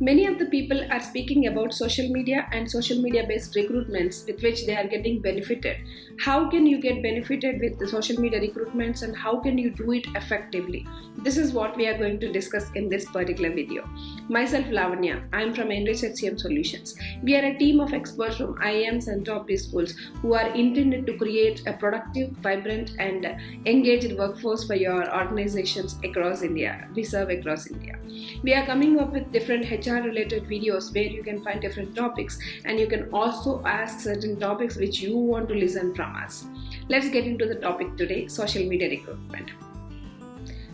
Many of the people are speaking about social media and social media based recruitments with which they are getting benefited. How can you get benefited with the social media recruitments and how can you do it effectively? This is what we are going to discuss in this particular video. Myself Lavanya, I am from Enrich HCM Solutions. We are a team of experts from IIMs and top schools who are intended to create a productive, vibrant and engaged workforce for your organizations across India. We serve across India. We are coming up with different HR related videos where you can find different topics and you can also ask certain topics which you want to listen from us. Let's get into the topic today, social media recruitment.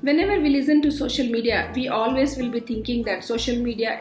Whenever we listen to social media, we always will be thinking that social media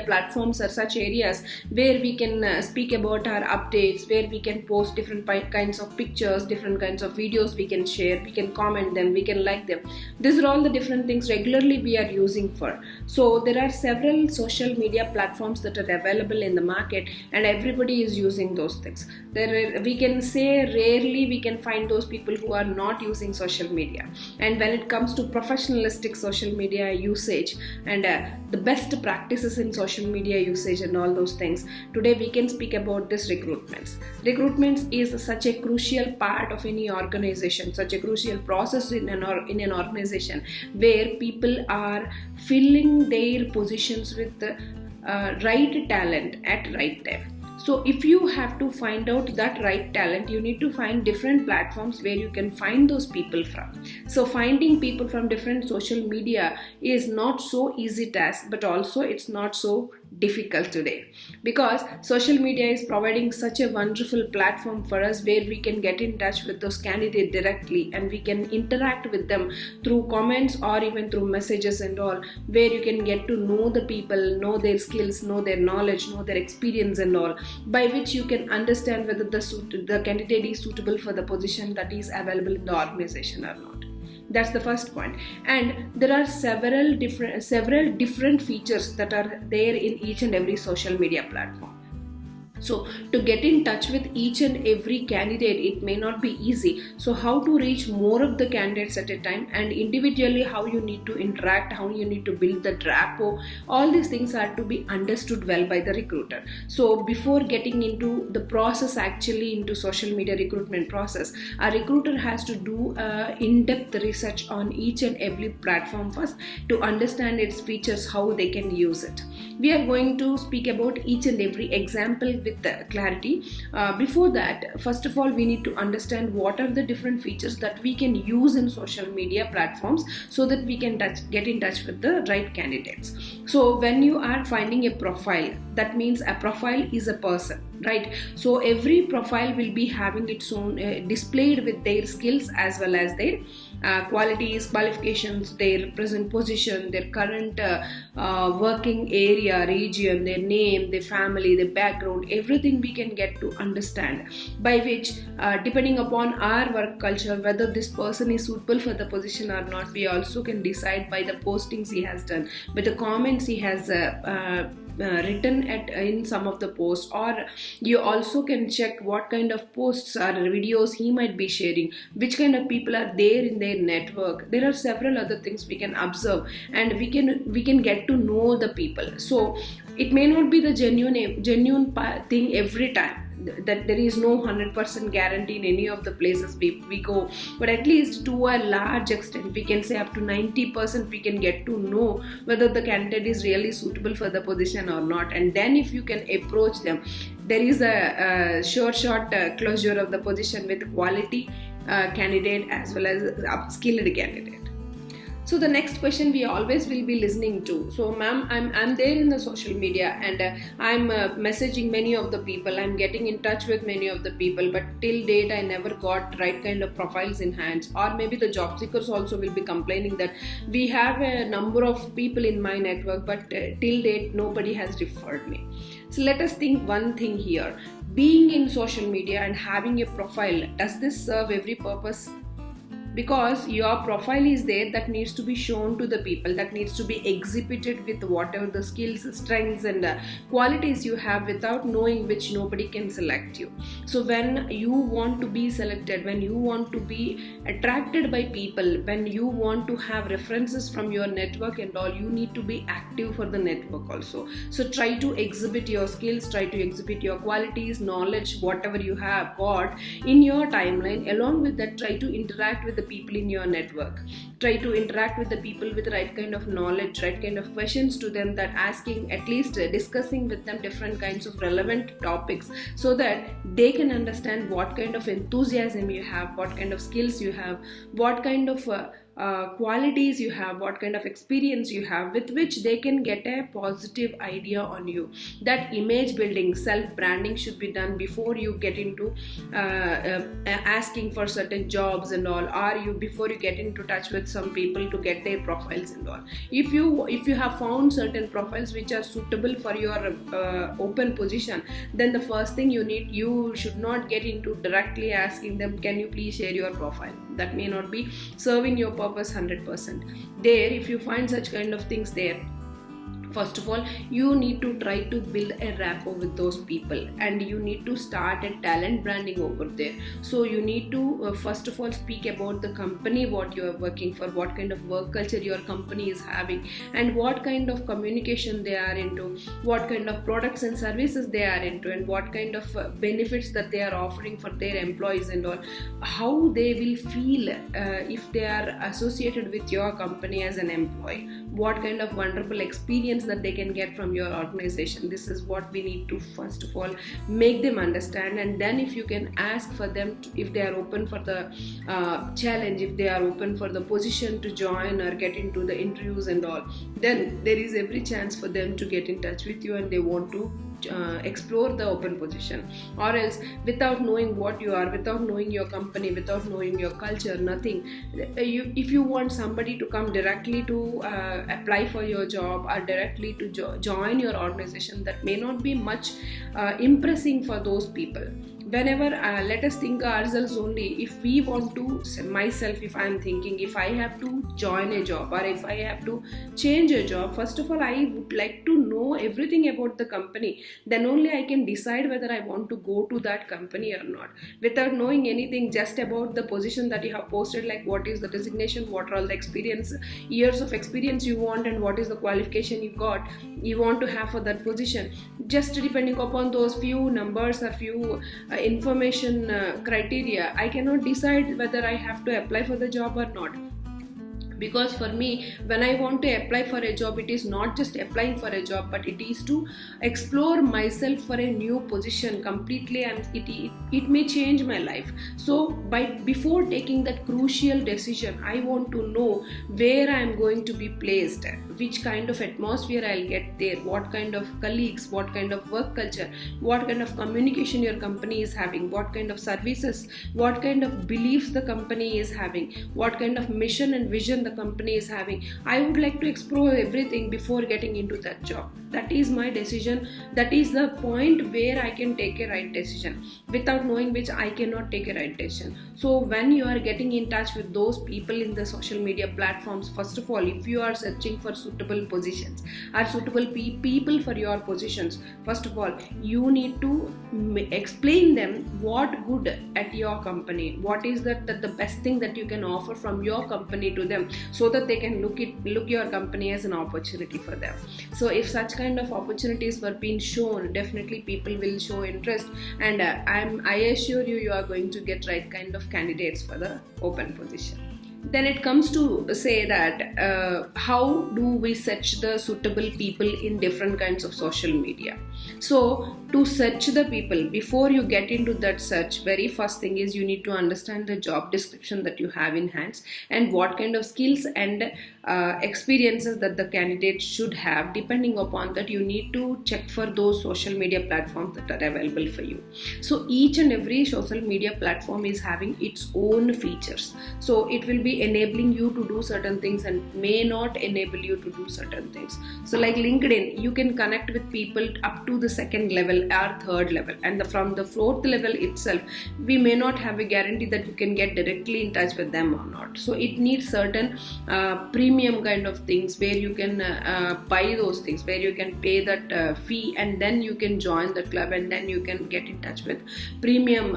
platforms are such areas where we can speak about our updates, where we can post different kinds of pictures, different kinds of videos we can share, we can comment them, we can like them. These are all the different things regularly we are using for. So there are several social media platforms that are available in the market and everybody is using those things. We can say rarely we can find those people who are not using social media. And when it comes to professionalistic social media usage and the best practices in social media usage and all those things, today we can speak about this recruitments. Recruitments is such a crucial part of any organization, such a crucial process in an organization where people are filling their positions with the right talent at right time. So if you have to find out that right talent, you need to find different platforms where you can find those people from. So finding people from different social media is not so easy task, but also it's not so difficult today because social media is providing such a wonderful platform for us where we can get in touch with those candidates directly and we can interact with them through comments or even through messages and all, where you can get to know the people, know their skills, know their knowledge, know their experience and all, by which you can understand whether the candidate is suitable for the position that is available in the organization or not. That's the first point. And there are several different features that are there in each and every social media platform. So to get in touch with each and every candidate, it may not be easy. So how to reach more of the candidates at a time, and individually how you need to interact, how you need to build the rapport, all these things are to be understood well by the recruiter. So before getting into the process, actually into social media recruitment process, a recruiter has to do in-depth research on each and every platform first to understand its features, how they can use it. We are going to speak about each and every example with clarity. Before that, first of all, we need to understand what are the different features that we can use in social media platforms so that we can get in touch with the right candidates. So when you are finding a profile, that means a profile is a person, right? So every profile will be having its own displayed with their skills as well as their qualities, qualifications, their present position, their current working area, region, their name, their family, their background, everything we can get to understand, by which depending upon our work culture whether this person is suitable for the position or not, we also can decide by the postings he has done, by the comments he has written in some of the posts, or you also can check what kind of posts or videos he might be sharing, which kind of people are there in their network. There are several other things we can observe and we can get to know the people. So it may not be the genuine thing every time, that there is no 100% guarantee in any of the places we go, but at least to a large extent, we can say up to 90% we can get to know whether the candidate is really suitable for the position or not. And then if you can approach them, there is a short closure of the position with quality candidate as well as upskilled candidate. So the next question we always will be listening to. So ma'am, I'm there in the social media and I'm messaging many of the people. I'm getting in touch with many of the people, but till date I never got right kind of profiles in hands. Or maybe the job seekers also will be complaining that we have a number of people in my network, but till date nobody has referred me. So let us think one thing here. Being in social media and having a profile, does this serve every purpose? because your profile is there, that needs to be shown to the people, that needs to be exhibited with whatever the skills, strengths and qualities you have, without knowing which nobody can select you. So when you want to be selected, when you want to be attracted by people, when you want to have references from your network and all, you need to be active for the network also. So try to exhibit your skills, try to exhibit your qualities, knowledge, whatever you have got in your timeline. Along with that, try to interact with the people in your network, try to interact with the people with the right kind of knowledge, right kind of questions to them, that asking, at least discussing with them different kinds of relevant topics, so that they can understand what kind of enthusiasm you have, what kind of skills you have, what kind of qualities you have, what kind of experience you have, with which they can get a positive idea on you. That image building, self branding should be done before you get into asking for certain jobs and all, or before you get into touch with some people to get their profiles and all. If you have found certain profiles which are suitable for your open position, then the first thing you should not get into directly asking them, can you please share your profile? That may not be serving your purpose 100%. There, if you find such kind of things there, first of all, you need to try to build a rapport with those people, and you need to start a talent branding over there. So you need to first of all speak about the company, what you are working for, what kind of work culture your company is having, and what kind of communication they are into, what kind of products and services they are into, and what kind of benefits that they are offering for their employees and all, how they will feel if they are associated with your company as an employee, what kind of wonderful experience that they can get from your organization. This is what we need to first of all make them understand. And then if you can ask for them if they are open for the challenge, if they are open for the position to join or get into the interviews and all, then there is every chance for them to get in touch with you and they want to explore the open position. Or else, without knowing what you are, without knowing your company, without knowing your culture, nothing, if you want somebody to come directly to apply for your job or directly to join your organization, that may not be much impressing for those people. Whenever let us think ourselves only. If we want to, myself, if I am thinking, if I have to join a job or if I have to change a job, first of all I would like to know everything about the company. Then only I can decide whether I want to go to that company or not. Without knowing anything just about the position that you have posted, like what is the designation, what are all the experience, years of experience you want, and what is the qualification you want to have for that position, just depending upon those few numbers or few information criteria, I cannot decide whether I have to apply for the job or not. Because for me, when I want to apply for a job, it is not just applying for a job, but it is to explore myself for a new position completely, and it may change my life. So before taking that crucial decision, I want to know where I am going to be placed, which kind of atmosphere I'll get there, what kind of colleagues, what kind of work culture, what kind of communication your company is having, what kind of services, what kind of beliefs the company is having, what kind of mission and vision the company is having. I would like to explore everything before getting into that job. That is my decision. That is the point where I can take a right decision. Without knowing which, I cannot take a right decision. So when you are getting in touch with those people in the social media platforms, first of all, if you are searching for suitable positions or suitable people for your positions, first of all, you need to explain them what good at your company, what is that the best thing that you can offer from your company to them, so that they can look your company as an opportunity for them. So if such kind of opportunities were being shown, definitely people will show interest, and I assure you are going to get right kind of candidates for the open position. Then it comes to say that how do we search the suitable people in different kinds of social media. So to search the people, before you get into that search, very first thing is you need to understand the job description that you have in hands and what kind of skills and experiences that the candidate should have. Depending upon that, you need to check for those social media platforms that are available for you. So each and every social media platform is having its own features. So it will be be enabling you to do certain things and may not enable you to do certain things. So like LinkedIn, you can connect with people up to the second level or third level, and from the fourth level itself, we may not have a guarantee that you can get directly in touch with them or not. So it needs certain premium kind of things where you can buy those things, where you can pay that fee, and then you can join the club, and then you can get in touch with premium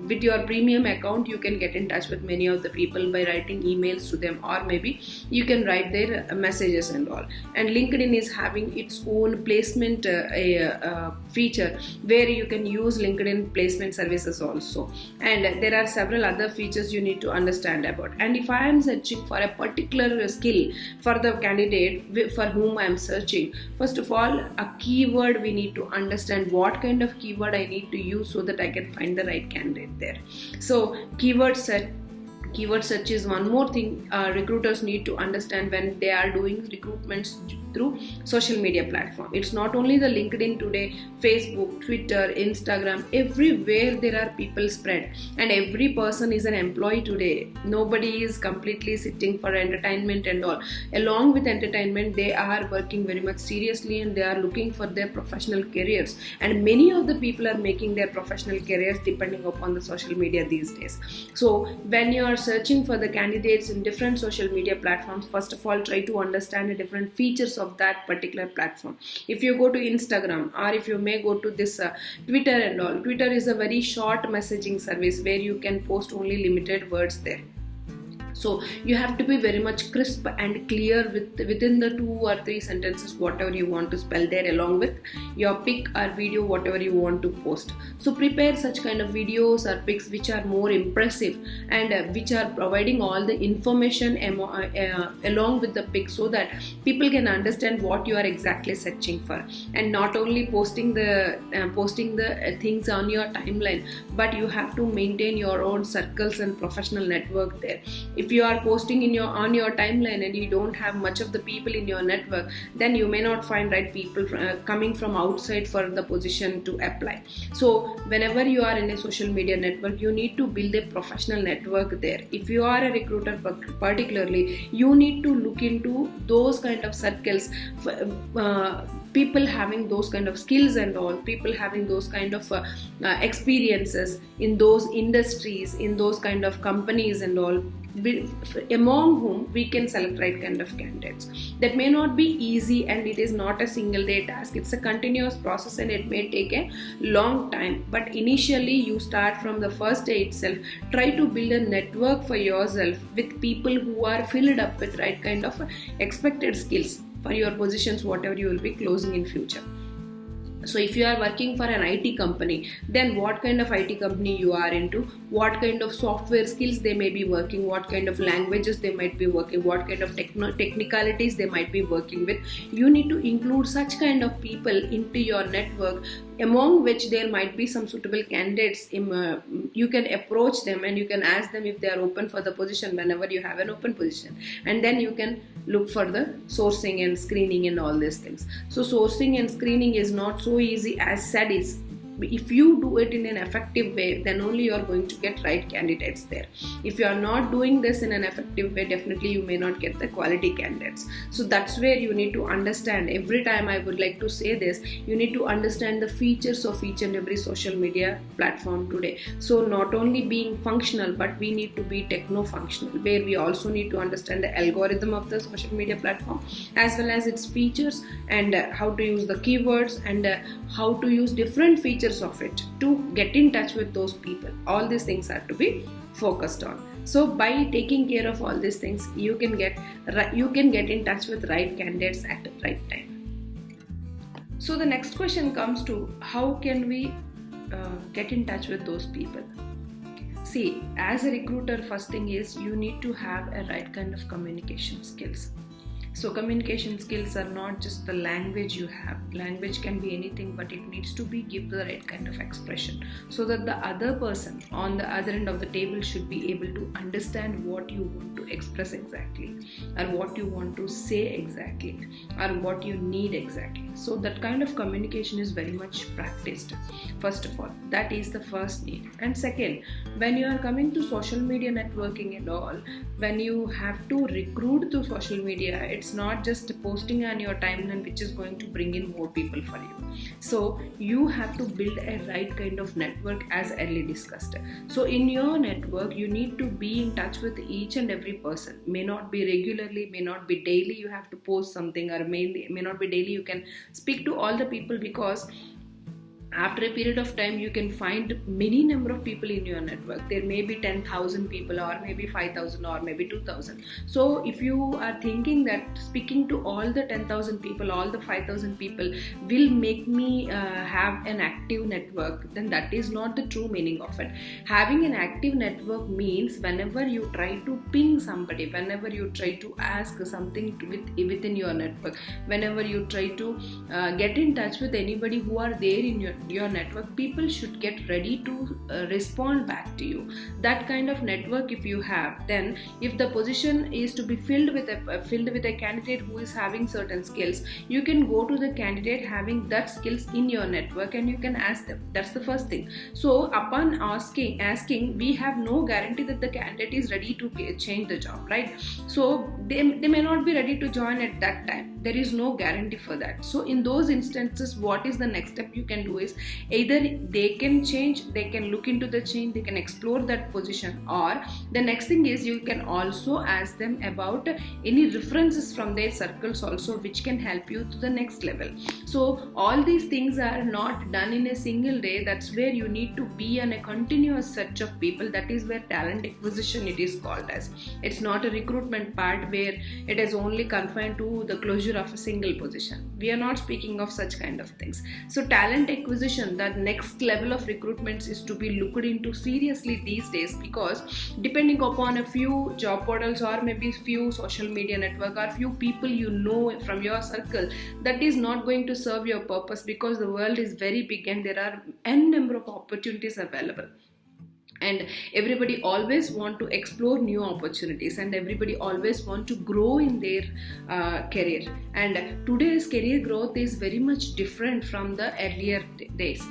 with your premium account. You can get in touch with many of the people by writing emails to them, or maybe you can write their messages and all. And LinkedIn is having its own placement feature where you can use LinkedIn placement services also, and there are several other features you need to understand about. And if I am searching for a particular skill for the candidate for whom I am searching, first of all, a keyword, we need to understand what kind of keyword I need to use so that I can find the right candidate there. So keyword search is one more thing recruiters need to understand when they are doing recruitments through social media platform. It's not only the LinkedIn today, Facebook, Twitter, Instagram, everywhere there are people spread, and every person is an employee today. Nobody is completely sitting for entertainment and all. Along with entertainment, they are working very much seriously, and they are looking for their professional careers, and many of the people are making their professional careers depending upon the social media these days. So when you are searching for the candidates in different social media platforms, first of all, try to understand the different features of that particular platform. If you go to Instagram, or if you may go to this Twitter and all, Twitter is a very short messaging service where you can post only limited words there. So you have to be very much crisp and clear within the 2 or 3 sentences whatever you want to spell there, along with your pic or video whatever you want to post. So prepare such kind of videos or pics which are more impressive and which are providing all the information along with the pic, so that people can understand what you are exactly searching for, and not only posting the things on your timeline, but you have to maintain your own circles and professional network there. If you are posting on your timeline and you don't have much of the people in your network, then you may not find right people coming from outside for the position to apply. So whenever you are in a social media network, you need to build a professional network there. If you are a recruiter particularly, you need to look into those kind of circles, people having those kind of skills and all, people having those kind of experiences in those industries, in those kind of companies and all, among whom we can select right kind of candidates. That may not be easy, and it is not a single day task. It's a continuous process, and it may take a long time. But initially you start from the first day itself. Try to build a network for yourself with people who are filled up with right kind of expected skills for your positions, whatever you will be closing in future. So if you are working for an IT company, then what kind of IT company you are into, what kind of software skills they may be working, what kind of languages they might be working, what kind of technicalities they might be working with. You need to include such kind of people into your network, among which there might be some suitable candidates. You can approach them and you can ask them if they are open for the position whenever you have an open position, and then you can look for the sourcing and screening and all these things. So sourcing and screening is not so easy as said is. If you do it in an effective way, then only you are going to get right candidates there. If you are not doing this in an effective way, definitely you may not get the quality candidates. So that's where you need to understand. Every time I would like to say this, you need to understand the features of each and every social media platform today. So not only being functional, but we need to be techno-functional, where we also need to understand the algorithm of the social media platform, as well as its features, and how to use the keywords, and how to use different features of it to get in touch with those people. All these things are to be focused on. So by taking care of all these things, you can get in touch with right candidates at the right time. So the next question comes to, how can we get in touch with those people? See, as a recruiter, first thing is you need to have a right kind of communication skills. So communication skills are not just the language you have. Language can be anything, but it needs to be give the right kind of expression so that the other person on the other end of the table should be able to understand what you want to express exactly, or what you want to say exactly, or what you need exactly. So that kind of communication is very much practiced. First of all, that is the first need. And second, when you are coming to social media networking and all, when you have to recruit to social media, it's not just posting on your timeline which is going to bring in more people for you. So you have to build a right kind of network, as early discussed. So in your network, you need to be in touch with each and every person. May not be regularly, may not be daily you have to post something, or may not be daily you can speak to all the people, because after a period of time you can find many number of people in your network. There may be 10,000 people, or maybe 5,000, or maybe 2,000. So if you are thinking that speaking to all the 10,000 people, all the 5,000 people will make me have an active network, then that is not the true meaning of it. Having an active network means whenever you try to ping somebody, whenever you try to ask something within your network, whenever you try to get in touch with anybody who are there in your network, people should get ready to respond back to you. That kind of network if you have, then if the position is to be filled with a candidate who is having certain skills, you can go to the candidate having that skills in your network and you can ask them. That's the first thing. So upon asking, we have no guarantee that the candidate is ready to change the job, right? So they may not be ready to join at that time. There is no guarantee for that. So in those instances, what is the next step you can do is either they can change, they can look into the change, they can explore that position, or the next thing is you can also ask them about any references from their circles also, which can help you to the next level. So all these things are not done in a single day. That's where you need to be on a continuous search of people. That is where talent acquisition it is called as. It's not a recruitment part where it is only confined to the closure of a single position. We are not speaking of such kind of things. So talent acquisition, that next level of recruitments is to be looked into seriously these days, because depending upon a few job portals or maybe few social media network or few people you know from your circle, that is not going to serve your purpose, because the world is very big and there are n number of opportunities available. And everybody always want to explore new opportunities, and everybody always want to grow in their career. And today's career growth is very much different from the earlier days.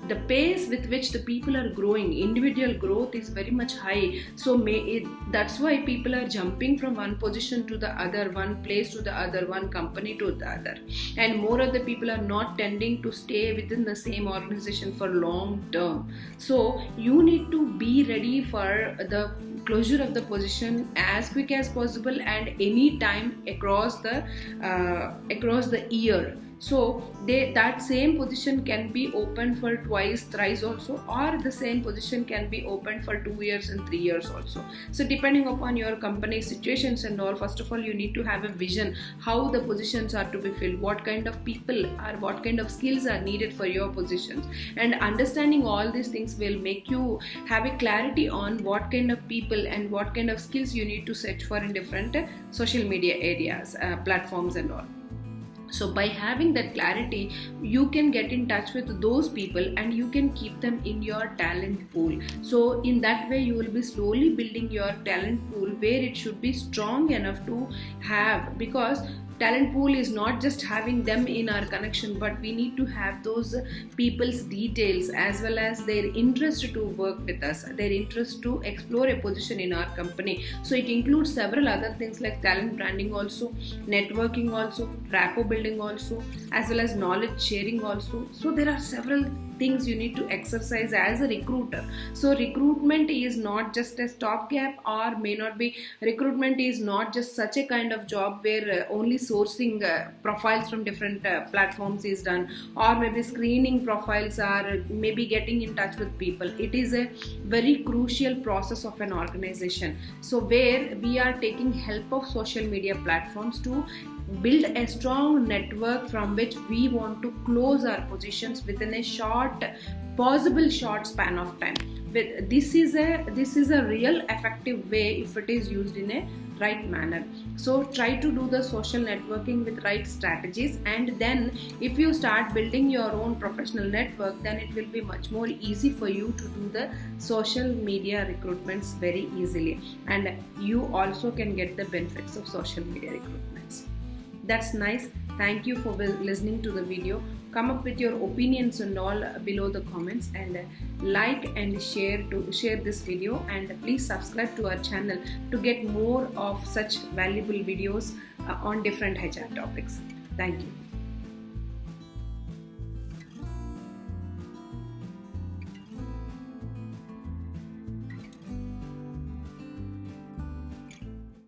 The pace with which the people are growing, individual growth is very much high. So that's why people are jumping from one position to the other, one place to the other, one company to the other. And more of the people are not tending to stay within the same organization for long term. So you need to be ready for the closure of the position as quick as possible and any time across the year. So that same position can be open for twice, thrice also, or the same position can be open for 2 years and 3 years also. So depending upon your company situations and all, first of all, you need to have a vision how the positions are to be filled, what kind of people or what kind of skills are needed for your positions. And understanding all these things will make you have a clarity on what kind of people and what kind of skills you need to search for in different social media areas, platforms and all. So by having that clarity, you can get in touch with those people and you can keep them in your talent pool. So in that way, you will be slowly building your talent pool where it should be strong enough to have, because talent pool is not just having them in our connection, but we need to have those people's details as well as their interest to work with us, their interest to explore a position in our company. So it includes several other things like talent branding also, networking also, rapport building also, as well as knowledge sharing also. So there are several things you need to exercise as a recruiter. So recruitment is not just a stopgap, or may not be, recruitment is not just such a kind of job where only sourcing profiles from different platforms is done, or maybe screening profiles, or maybe getting in touch with people. It is a very crucial process of an organization. So where we are taking help of social media platforms to build a strong network from which we want to close our positions within a possible short span of time. This is a real effective way if it is used in a right manner. So try to do the social networking with right strategies, and then if you start building your own professional network, then it will be much more easy for you to do the social media recruitments very easily, and you also can get the benefits of social media recruitments. That's nice. Thank you for listening to the video. Come up with your opinions and all below the comments, and like and share this video, and please subscribe to our channel to get more of such valuable videos on different HR topics. Thank you.